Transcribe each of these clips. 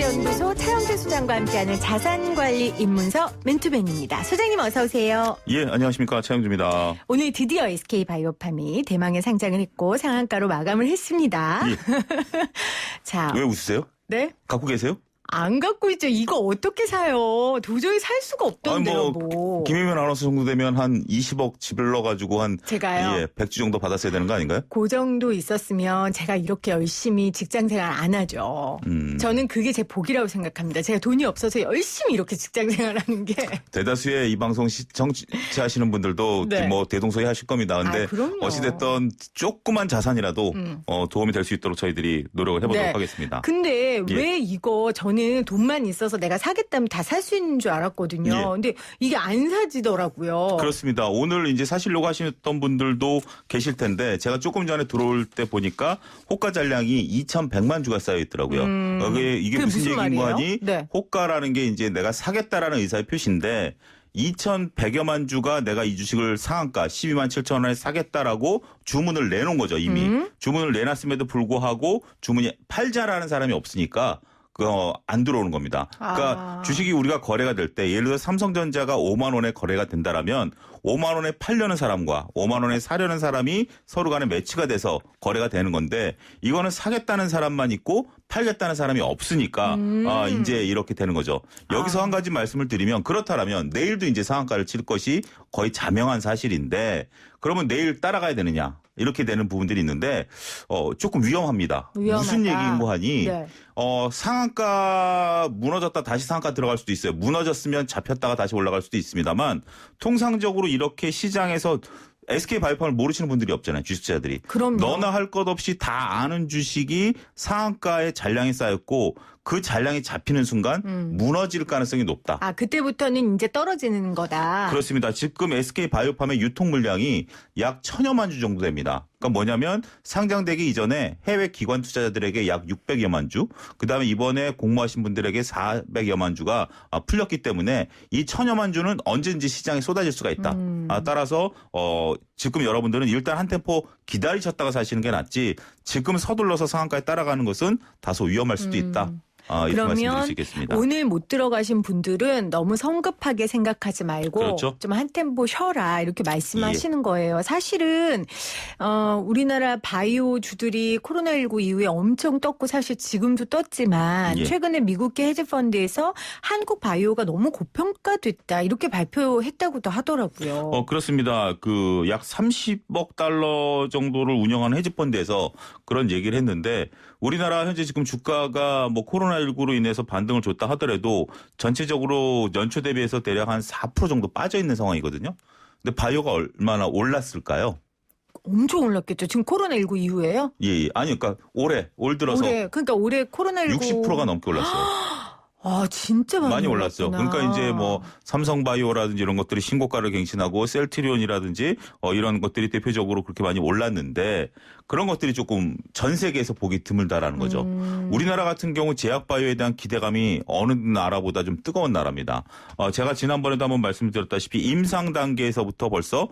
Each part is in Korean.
경제연구소 차영재 소장과 함께하는 자산관리 입문서 맨투맨입니다. 소장님 어서 오세요. 예, 안녕하십니까. 차영주입니다. 오늘 드디어 SK바이오팜이 대망의 상장을 했고 상한가로 마감을 했습니다. 예. 자, 왜 웃으세요? 네? 갖고 계세요? 안 갖고 있죠. 이거 어떻게 사요? 도저히 살 수가 없던데요. 뭐. 김혜민 아나운서 정도 되면 한 20억 집을넣어가지고 한 제가요? 100주 정도 받았어야 되는 거 아닌가요? 그 정도 있었으면 제가 이렇게 열심히 직장생활 안 하죠. 저는 그게 제 복이라고 생각합니다. 제가 돈이 없어서 열심히 이렇게 직장생활하는 게. 대다수의 이 방송 정치하시는 분들도 네. 뭐 대동소이 하실 겁니다. 근데 그럼요. 어찌됐든 조그만 자산이라도 도움이 될 수 있도록 저희들이 노력을 해보도록 네. 하겠습니다. 근데 예. 왜 이거 저는 돈만 있어서 내가 사겠다면 다 살 수 있는 줄 알았거든요. 예. 근데 이게 안 사지더라고요. 그렇습니다. 오늘 이제 사시려고 하셨던 분들도 계실 텐데 제가 조금 전에 들어올 때 보니까 호가 잔량이 2,100만 주가 쌓여 있더라고요. 이게 그게 무슨 얘기인 거 말이에요? 하니? 네. 호가라는 게 이제 내가 사겠다라는 의사의 표시인데 2,100여만 주가 내가 이 주식을 상한가 12만 7천 원에 사겠다라고 주문을 내놓은 거죠, 이미. 주문을 내놨음에도 불구하고 주문이 팔자라는 사람이 없으니까 안 들어오는 겁니다. 그러니까 주식이 우리가 거래가 될 때 예를 들어 삼성전자가 5만 원에 거래가 된다라면 5만 원에 팔려는 사람과 5만 원에 사려는 사람이 서로 간에 매치가 돼서 거래가 되는 건데 이거는 사겠다는 사람만 있고 팔겠다는 사람이 없으니까 이제 이렇게 되는 거죠. 여기서 한 가지 말씀을 드리면 그렇다면 내일도 이제 상한가를 칠 것이 거의 자명한 사실인데 그러면 내일 따라가야 되느냐 이렇게 되는 부분들이 있는데 조금 위험합니다. 위험하다. 무슨 얘기인 거 하니 네. 상한가 무너졌다 다시 상한가 들어갈 수도 있어요. 무너졌으면 잡혔다가 다시 올라갈 수도 있습니다만 통상적으로 이렇게 시장에서 SK바이오팜을 모르시는 분들이 없잖아요. 주식자들이. 그럼요. 너나 할 것 없이 다 아는 주식이 상한가에 잔량이 쌓였고 그 잔량이 잡히는 순간 무너질 가능성이 높다. 그때부터는 이제 떨어지는 거다. 그렇습니다. 지금 SK바이오팜의 유통 물량이 약 1,000여만 주 정도 됩니다. 그러니까 뭐냐면 상장되기 이전에 해외 기관 투자자들에게 약 600여만 주, 그다음에 이번에 공모하신 분들에게 400여만 주가 풀렸기 때문에 이 1,000여만 주는 언제든지 시장에 쏟아질 수가 있다. 따라서 지금 여러분들은 일단 한 템포 기다리셨다가 사시는 게 낫지 지금 서둘러서 상한가에 따라가는 것은 다소 위험할 수도 있다. 이렇게 말씀드릴 그러면 수 있겠습니다. 오늘 못 들어가신 분들은 너무 성급하게 생각하지 말고 그렇죠. 좀 한 템포 쉬어라 이렇게 말씀하시는 거예요. 사실은 우리나라 바이오주들이 코로나19 이후에 엄청 떴고 사실 지금도 떴지만 예. 최근에 미국계 헤지펀드에서 한국 바이오가 너무 고평가됐다 이렇게 발표했다고도 하더라고요. 그렇습니다. 약 30억 달러 정도를 운영하는 헤지펀드에서 그런 얘기를 했는데 우리나라 현재 지금 주가가 뭐 코로나19로 인해서 반등을 줬다 하더라도 전체적으로 연초 대비해서 대략 한 4% 정도 빠져 있는 상황이거든요. 근데 바이오가 얼마나 올랐을까요? 엄청 올랐겠죠. 지금 코로나19 이후에요? 예. 아니 그러니까 올 들어서 그러니까 올해 코로나19 60%가 넘게 올랐어요. 진짜 많이 올랐죠. 올랐구나. 그러니까 이제 뭐 삼성바이오라든지 이런 것들이 신고가를 갱신하고 셀트리온이라든지 이런 것들이 대표적으로 그렇게 많이 올랐는데 그런 것들이 조금 전 세계에서 보기 드물다라는 거죠. 우리나라 같은 경우 제약바이오에 대한 기대감이 어느 나라보다 좀 뜨거운 나라입니다. 제가 지난번에도 한번 말씀드렸다시피 임상 단계에서부터 벌써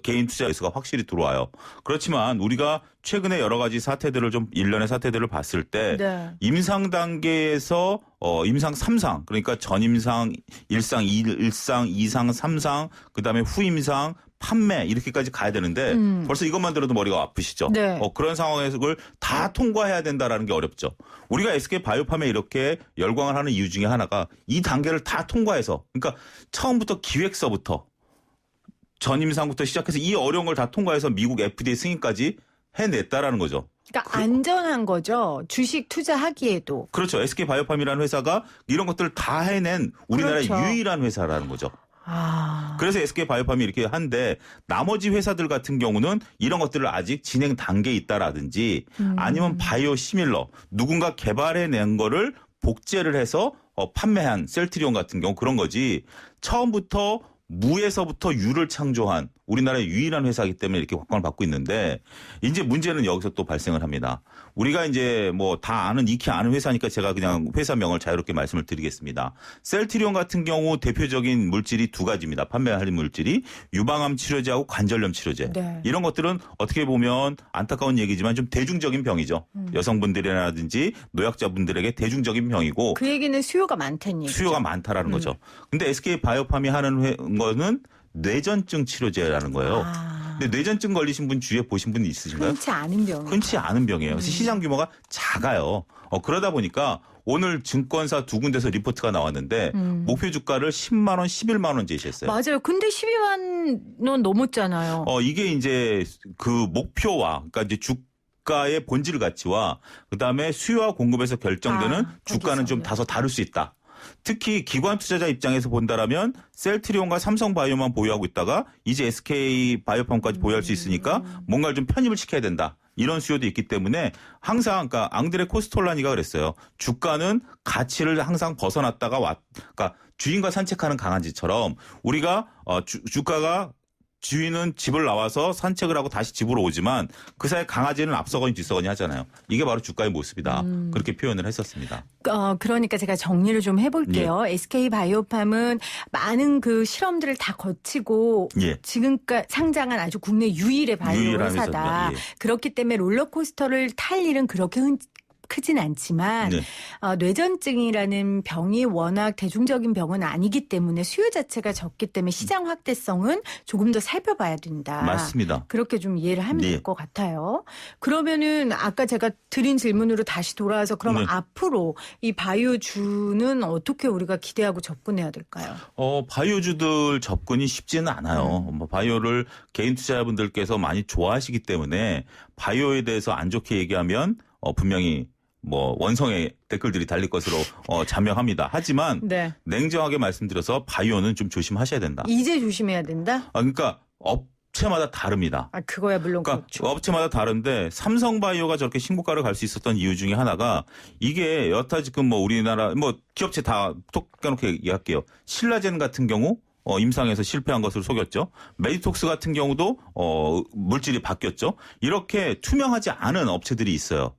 개인 투자 수가 확실히 들어와요. 그렇지만 우리가 최근에 여러 가지 사태들을 좀 일련의 사태들을 봤을 때 네. 임상 단계에서 임상 3상 그러니까 전임상 1상, 1상, 2상, 3상 그다음에 후임상 판매 이렇게까지 가야 되는데 벌써 이것만 들어도 머리가 아프시죠. 네. 그런 상황에서 그걸 다 통과해야 된다라는 게 어렵죠. 우리가 SK바이오팜에 이렇게 열광을 하는 이유 중에 하나가 이 단계를 다 통과해서 그러니까 처음부터 기획서부터 전임상부터 시작해서 이 어려운 걸 다 통과해서 미국 FDA 승인까지 해냈다라는 거죠. 그러니까 안전한 거죠. 주식 투자하기에도. 그렇죠. SK바이오팜이라는 회사가 이런 것들을 다 해낸 우리나라의 그렇죠. 유일한 회사라는 거죠. 그래서 SK바이오팜이 이렇게 한데 나머지 회사들 같은 경우는 이런 것들을 아직 진행 단계에 있다라든지 아니면 바이오 시밀러 누군가 개발해낸 거를 복제를 해서 판매한 셀트리온 같은 경우 그런 거지 처음부터 무에서부터 유를 창조한 우리나라의 유일한 회사이기 때문에 이렇게 곽광을 받고 있는데 이제 문제는 여기서 또 발생을 합니다. 우리가 이제 뭐 다 아는 익히 아는 회사니까 제가 그냥 회사명을 자유롭게 말씀을 드리겠습니다. 셀트리온 같은 경우 대표적인 물질이 두 가지입니다. 판매할 물질이 유방암 치료제하고 관절염 치료제. 네. 이런 것들은 어떻게 보면 안타까운 얘기지만 좀 대중적인 병이죠. 여성분들이라든지 노약자분들에게 대중적인 병이고 그 얘기는 수요가 많다는 얘기죠. 수요가 많다라는 거죠. 근데 SK 바이오팜이 하는 거는 뇌전증 치료제라는 거예요. 근데 뇌전증 걸리신 분 주위에 보신 분 있으신가요? 흔치 않은 병. 흔치 않은 병이에요. 그래서 시장 규모가 작아요. 그러다 보니까 오늘 증권사 두 군데서 리포트가 나왔는데 목표 주가를 10만 원, 11만 원 제시했어요. 맞아요. 근데 12만 원 넘었잖아요. 이게 이제 그 목표와 그러니까 이제 주가의 본질 가치와 그다음에 수요와 공급에서 결정되는 주가는 좀 다소 다를 수 있다. 특히 기관 투자자 입장에서 본다라면 셀트리온과 삼성바이오만 보유하고 있다가 이제 SK 바이오팜까지 보유할 수 있으니까 뭔가를 좀 편입을 시켜야 된다. 이런 수요도 있기 때문에 항상 그러니까 앙드레 코스톨라니가 그랬어요. 주가는 가치를 항상 벗어났다가 그러니까 주인과 산책하는 강아지처럼 우리가 주가가 주인은 집을 나와서 산책을 하고 다시 집으로 오지만 그 사이 강아지는 앞서거니 뒤서거니 하잖아요. 이게 바로 주가의 모습이다. 그렇게 표현을 했었습니다. 그러니까 제가 정리를 좀 해볼게요. SK 바이오팜은 많은 그 실험들을 다 거치고 지금까지 상장한 아주 국내 유일의 바이오 회사다. 그렇기 때문에 롤러코스터를 탈 일은 그렇게 크진 않지만 뇌전증이라는 병이 워낙 대중적인 병은 아니기 때문에 수요 자체가 적기 때문에 시장 확대성은 조금 더 살펴봐야 된다. 맞습니다. 그렇게 좀 이해를 하면 될 것 같아요. 그러면은 아까 제가 드린 질문으로 다시 돌아와서 그럼 앞으로 이 바이오주는 어떻게 우리가 기대하고 접근해야 될까요? 바이오주들 접근이 쉽지는 않아요. 바이오를 개인 투자자분들께서 많이 좋아하시기 때문에 바이오에 대해서 안 좋게 얘기하면 분명히 원성의 댓글들이 달릴 것으로 자명합니다. 하지만 냉정하게 말씀드려서 바이오는 좀 조심하셔야 된다. 이제 조심해야 된다? 그러니까 업체마다 다릅니다. 그거야 물론 그러니까 그렇죠. 업체마다 다른데 삼성바이오가 저렇게 신고가를 갈 수 있었던 이유 중에 하나가 이게 여타 지금 우리나라 기업체 다 톡 까놓게 얘기할게요. 신라젠 같은 경우 임상에서 실패한 것을 속였죠. 메디톡스 같은 경우도 물질이 바뀌었죠. 이렇게 투명하지 않은 업체들이 있어요.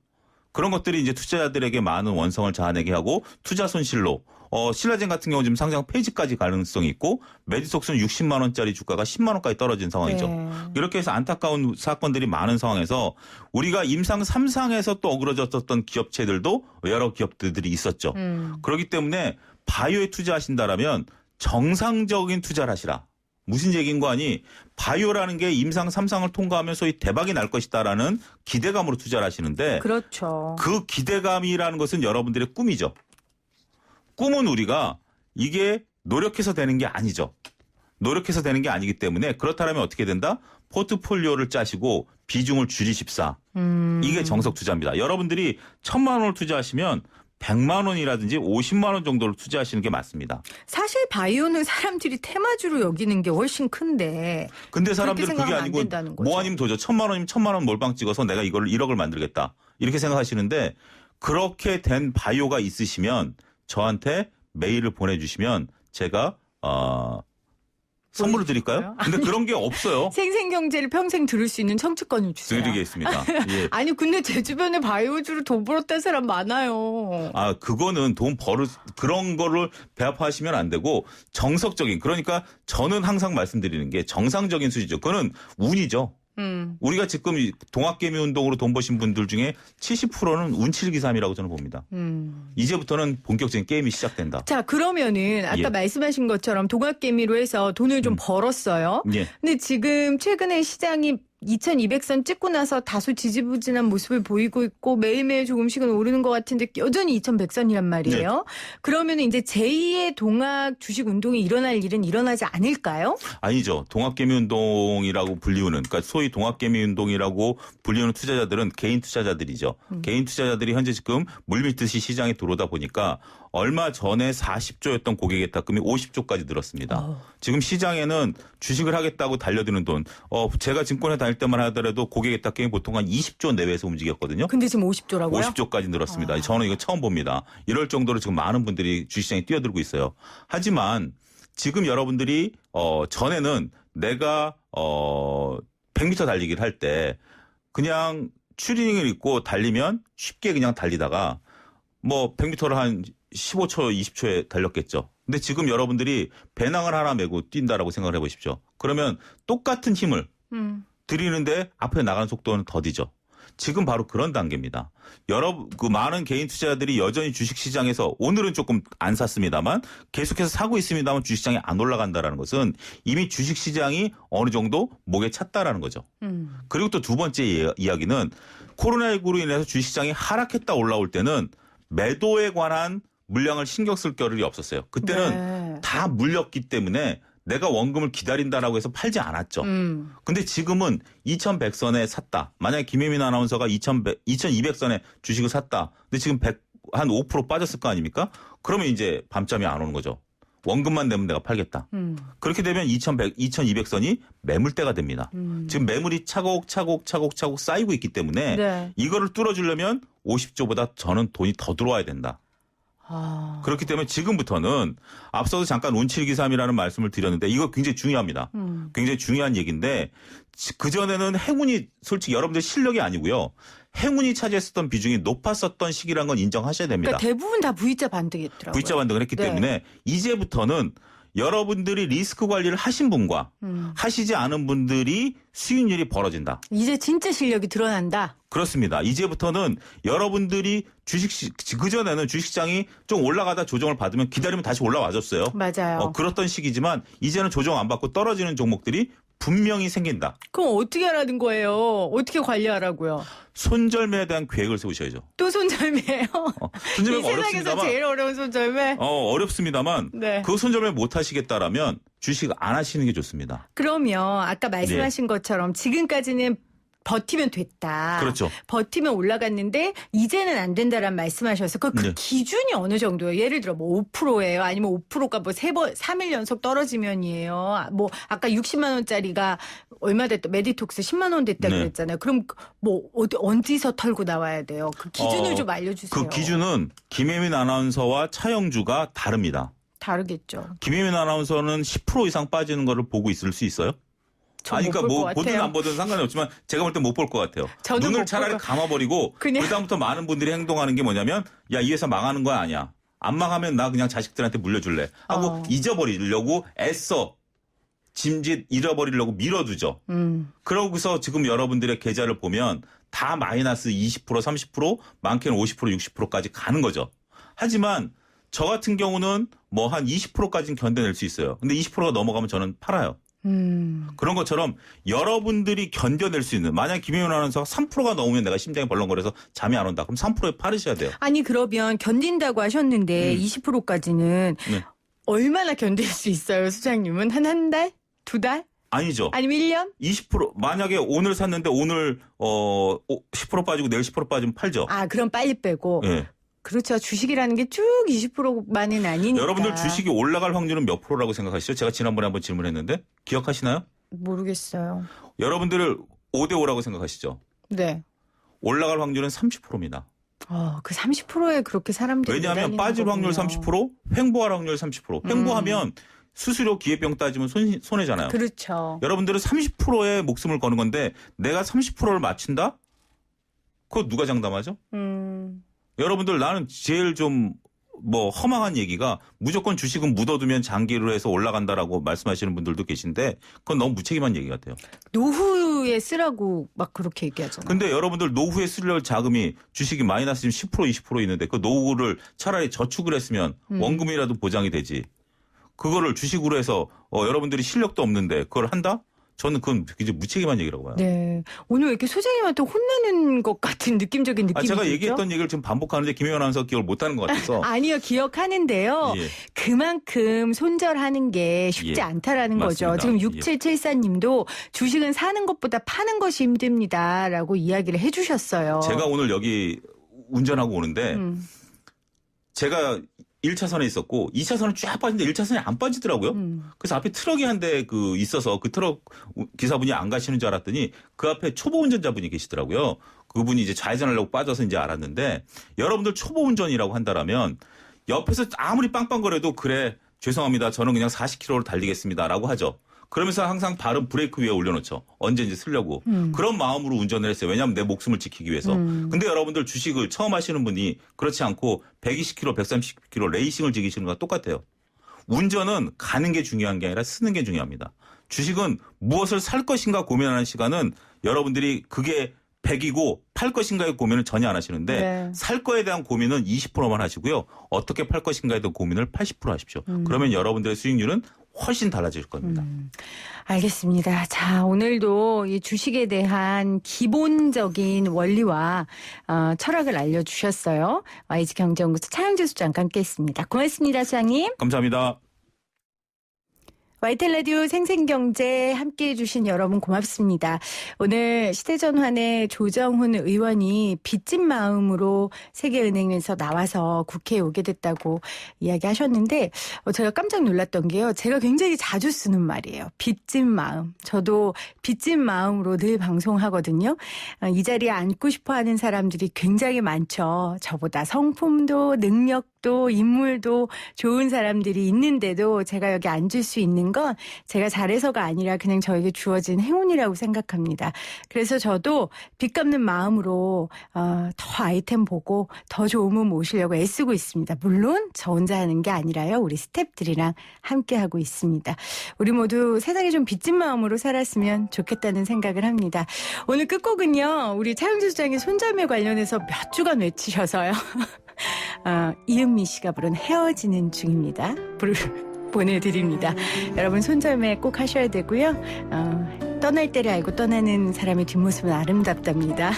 그런 것들이 이제 투자자들에게 많은 원성을 자아내게 하고 투자 손실로 신라젠 같은 경우 지금 상장 폐지까지 가능성이 있고 메디톡스는 60만 원짜리 주가가 10만 원까지 떨어진 상황이죠. 이렇게 해서 안타까운 사건들이 많은 상황에서 우리가 임상 3상에서 또 어그러졌었던 기업체들도 여러 기업들이 있었죠. 그렇기 때문에 바이오에 투자하신다라면 정상적인 투자를 하시라. 무슨 얘기인 거 아니? 바이오라는 게 임상 3상을 통과하면 소위 대박이 날 것이다라는 기대감으로 투자를 하시는데 그렇죠. 그 기대감이라는 것은 여러분들의 꿈이죠. 꿈은 우리가 이게 노력해서 되는 게 아니죠. 노력해서 되는 게 아니기 때문에 그렇다면 어떻게 된다? 포트폴리오를 짜시고 비중을 줄이십사. 이게 정석 투자입니다. 여러분들이 1,000만 원을 투자하시면 100만 원이라든지 50만 원 정도를 투자하시는 게 맞습니다. 사실 바이오는 사람들이 테마주로 여기는 게 훨씬 큰데. 근데 사람들은 그게 아니고 뭐 아니면 도저 1,000만 원이면 1,000만 원 몰빵 찍어서 내가 이걸 1억을 만들겠다. 이렇게 생각하시는데 그렇게 된 바이오가 있으시면 저한테 메일을 보내주시면 제가 선물을 드릴까요? 근데 그런 게 없어요. 생생경제를 평생 들을 수 있는 청취권을 주세요. 드리겠습니다. 예. 아니 근데 제 주변에 바이오주로 돈 벌었다는 사람 많아요. 그거는 그런 거를 배합하시면 안 되고 정석적인 그러니까 저는 항상 말씀드리는 게 정상적인 수지죠. 그거는 운이죠. 우리가 지금 동학개미 운동으로 돈 버신 분들 중에 70%는 운칠기삼이라고 저는 봅니다. 이제부터는 본격적인 게임이 시작된다. 자, 그러면은 아까 말씀하신 것처럼 동학개미로 해서 돈을 좀 벌었어요. 근데 지금 최근에 시장이 2200선 찍고 나서 다소 지지부진한 모습을 보이고 있고 매일매일 조금씩은 오르는 것 같은데 여전히 2100선이란 말이에요. 그러면 이제 제2의 동학 주식 운동이 일어날 일은 일어나지 않을까요? 아니죠. 동학개미 운동이라고 불리우는 그러니까 소위 동학개미 운동이라고 불리우는 투자자들은 개인 투자자들이죠. 개인 투자자들이 현재 지금 물밀듯이 시장에 들어오다 보니까 얼마 전에 40조였던 고객 예탁금이 50조까지 늘었습니다. 지금 시장에는 주식을 하겠다고 달려드는 돈, 제가 증권에 다닐 때만 하더라도 고객 예탁금이 보통 한 20조 내외에서 움직였거든요. 근데 지금 50조라고요? 50조까지 늘었습니다. 저는 이거 처음 봅니다. 이럴 정도로 지금 많은 분들이 주식시장에 뛰어들고 있어요. 하지만 지금 여러분들이 전에는 내가 100m 달리기를 할 때 그냥 추리닝을 입고 달리면 쉽게 그냥 달리다가 뭐 100m를 한 15초, 20초에 달렸겠죠. 근데 지금 여러분들이 배낭을 하나 메고 뛴다라고 생각을 해보십시오. 그러면 똑같은 힘을 들이는데 앞에 나가는 속도는 더디죠. 지금 바로 그런 단계입니다. 그 많은 개인 투자자들이 여전히 주식시장에서 오늘은 조금 안 샀습니다만 계속해서 사고 있습니다만 주식시장이 안 올라간다라는 것은 이미 주식시장이 어느 정도 목에 찼다라는 거죠. 그리고 또 두 번째 이야기는 코로나19로 인해서 주식시장이 하락했다 올라올 때는 매도에 관한 물량을 신경 쓸 겨를이 없었어요. 그때는 다 물렸기 때문에 내가 원금을 기다린다라고 해서 팔지 않았죠. 근데 지금은 2100선에 샀다. 만약에 김혜민 아나운서가 2200선에 주식을 샀다. 근데 지금 한 5% 빠졌을 거 아닙니까? 그러면 이제 밤잠이 안 오는 거죠. 원금만 내면 내가 팔겠다. 그렇게 되면 2200선이 매물대가 됩니다. 지금 매물이 차곡차곡 쌓이고 있기 때문에 네. 이거를 뚫어주려면 50조보다 저는 돈이 더 들어와야 된다. 그렇기 때문에 지금부터는 앞서도 잠깐 운칠기삼이라는 말씀을 드렸는데 이거 굉장히 중요합니다. 굉장히 중요한 얘기인데 그전에는 행운이 솔직히 여러분들 실력이 아니고요. 행운이 차지했었던 비중이 높았었던 시기라는 건 인정하셔야 됩니다. 그러니까 대부분 다 V자 반등했더라고요. V자 반등을 했기 네. 때문에 이제부터는 여러분들이 리스크 관리를 하신 분과 하시지 않은 분들이 수익률이 벌어진다. 이제 진짜 실력이 드러난다. 그렇습니다. 이제부터는 여러분들이 그전에는 주식시장이 좀 올라가다 조정을 받으면 기다리면 다시 올라와줬어요. 맞아요. 그렇던 시기지만 이제는 조정 안 받고 떨어지는 종목들이 분명히 생긴다. 그럼 어떻게 하라는 거예요? 어떻게 관리하라고요? 손절매에 대한 계획을 세우셔야죠. 또 손절매예요? 손절매가 이 세상에서 제일 어려운 손절매? 어렵습니다.만 네. 그 손절매 못 하시겠다라면 주식 안 하시는 게 좋습니다. 그러면 아까 말씀하신 네. 것처럼 지금까지는 버티면 됐다. 그렇죠. 버티면 올라갔는데 이제는 안 된다라는 말씀하셔서 그 네. 기준이 어느 정도예요? 예를 들어 뭐 5%예요? 아니면 5%가 뭐 3일 연속 떨어지면이에요? 뭐 아까 60만 원짜리가 얼마 됐다? 메디톡스 10만 원 됐다 네. 그랬잖아요. 그럼 뭐 어디서 털고 나와야 돼요? 그 기준을 좀 알려주세요. 그 기준은 김혜민 아나운서와 차영주가 다릅니다. 다르겠죠. 김혜민 아나운서는 10% 이상 빠지는 거를 보고 있을 수 있어요? 그러니까 뭐 보든 안 보든 상관이 없지만 제가 볼 때 못 볼 것 같아요. 눈을 차라리 감아버리고 그다음부터 많은 분들이 행동하는 게 뭐냐면 야, 이 회사 망하는 거 아니야. 안 망하면 나 그냥 자식들한테 물려줄래 하고 잊어버리려고 애써 짐짓 잃어버리려고 밀어두죠. 그러고서 지금 여러분들의 계좌를 보면 다 마이너스 20% 30% 많게는 50% 60%까지 가는 거죠. 하지만 저 같은 경우는 뭐 한 20%까지는 견뎌낼 수 있어요. 근데 20%가 넘어가면 저는 팔아요. 그런 것처럼 여러분들이 견뎌낼 수 있는 만약 김혜연 아나운서가 3%가 넘으면 내가 심장이 벌렁거려서 잠이 안 온다. 그럼 3%에 팔으셔야 돼요. 아니 그러면 견딘다고 하셨는데 20%까지는 네. 얼마나 견딜 수 있어요, 수장님은? 한 달? 2달? 아니죠. 아니면 1년? 20% 만약에 오늘 샀는데 오늘 10% 빠지고 내일 10% 빠지면 팔죠. 아 그럼 빨리 빼고. 네. 그렇죠. 주식이라는 게 쭉 20%만은 아니니까. 여러분들 주식이 올라갈 확률은 몇 프로라고 생각하시죠? 제가 지난번에 한번 질문했는데 기억하시나요? 모르겠어요. 여러분들을 5대5라고 생각하시죠? 네. 올라갈 확률은 30%입니다. 그 30%에 그렇게 사람들이 왜냐하면 빠질 확률 30%, 횡보할 확률 30%. 횡보하면 수수료 기회비용 따지면 손해잖아요. 그렇죠. 여러분들은 30%의 목숨을 거는 건데 내가 30%를 맞춘다? 그거 누가 장담하죠? 여러분들 나는 제일 좀 뭐 허망한 얘기가 무조건 주식은 묻어두면 장기로 해서 올라간다라고 말씀하시는 분들도 계신데 그건 너무 무책임한 얘기 같아요. 노후에 쓰라고 막 그렇게 얘기하잖아요. 근데 여러분들 노후에 쓸 자금이 주식이 마이너스 지금 10% 20% 있는데 그 노후를 차라리 저축을 했으면 원금이라도 보장이 되지. 그거를 주식으로 해서 여러분들이 실력도 없는데 그걸 한다? 저는 그건 굉장히 무책임한 얘기라고 봐요. 네. 오늘 왜 이렇게 소장님한테 혼나는 것 같은 느낌적인 느낌이 제가 들죠? 얘기했던 얘기를 지금 반복하는데 김혜연 아나운서 기억을 못하는 것 같아서. 아니요. 기억하는데요. 예. 그만큼 손절하는 게 쉽지 않다라는 맞습니다. 거죠. 지금 6774님도 주식은 사는 것보다 파는 것이 힘듭니다라고 이야기를 해 주셨어요. 제가 오늘 여기 운전하고 오는데 제가 1차선에 있었고 2차선은 쫙 빠지는데 1차선이 안 빠지더라고요. 그래서 앞에 트럭이 한 대 있어서 그 트럭 기사분이 안 가시는 줄 알았더니 그 앞에 초보 운전자분이 계시더라고요. 그분이 이제 좌회전하려고 빠져서 이제 알았는데 여러분들 초보 운전이라고 한다라면 옆에서 아무리 빵빵거려도 그래 죄송합니다. 저는 그냥 40km로 달리겠습니다라고 하죠. 그러면서 항상 발은 브레이크 위에 올려놓죠. 언제든지 쓰려고. 그런 마음으로 운전을 했어요. 왜냐하면 내 목숨을 지키기 위해서. 근데 여러분들 주식을 처음 하시는 분이 그렇지 않고 120km, 130km 레이싱을 즐기시는 거랑 똑같아요. 운전은 가는 게 중요한 게 아니라 쓰는 게 중요합니다. 주식은 무엇을 살 것인가 고민하는 시간은 여러분들이 그게 100이고 팔 것인가의 고민을 전혀 안 하시는데 네. 살 거에 대한 고민은 20%만 하시고요. 어떻게 팔 것인가에 대한 고민을 80% 하십시오. 그러면 여러분들의 수익률은 훨씬 달라질 겁니다. 알겠습니다. 자, 오늘도 이 주식에 대한 기본적인 원리와 철학을 알려주셨어요. YG경제연구소 차영재 소장과 함께했습니다. 고맙습니다, 소장님. 감사합니다. YTN 라디오 생생경제 함께해 주신 여러분 고맙습니다. 오늘 시대전환의 조정훈 의원이 빚진 마음으로 세계은행에서 나와서 국회에 오게 됐다고 이야기하셨는데 제가 깜짝 놀랐던 게요. 제가 굉장히 자주 쓰는 말이에요. 빚진 마음. 저도 빚진 마음으로 늘 방송하거든요. 이 자리에 앉고 싶어하는 사람들이 굉장히 많죠. 저보다 성품도 능력도 인물도 좋은 사람들이 있는데도 제가 여기 앉을 수 있는 건 제가 잘해서가 아니라 그냥 저에게 주어진 행운이라고 생각합니다. 그래서 저도 빚 갚는 마음으로 더 아이템 보고 더 좋은 분 모시려고 애쓰고 있습니다. 물론 저 혼자 하는 게 아니라요. 우리 스태프들이랑 함께하고 있습니다. 우리 모두 세상에 좀 빚진 마음으로 살았으면 좋겠다는 생각을 합니다. 오늘 끝곡은요. 우리 차영재 소장의 손자매 관련해서 몇 주간 외치셔서요. 이은미 씨가 부른 헤어지는 중입니다. 보내드립니다. 여러분 손절매 꼭 하셔야 되고요. 떠날 때를 알고 떠나는 사람의 뒷모습은 아름답답니다.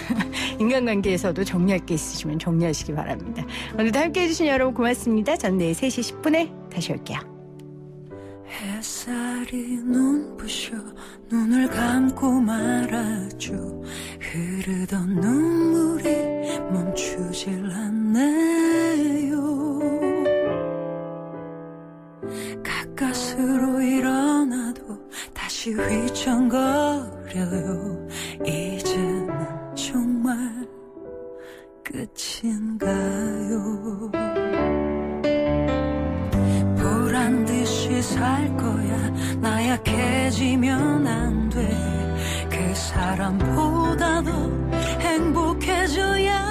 인간관계에서도 정리할 게 있으시면 정리하시기 바랍니다. 오늘도 함께해 주신 여러분 고맙습니다. 전 내일 3시 10분에 다시 올게요. 햇살이 눈부셔 눈을 감고 말아줘 흐르던 눈물이 멈추질 않네요. 가까스로 일어나도 다시 휘청거려요. 이제는 정말 끝인가요? 보란 듯이 살 거야. 나 약해지면 안 돼. 그 사람보다 더 행복해져야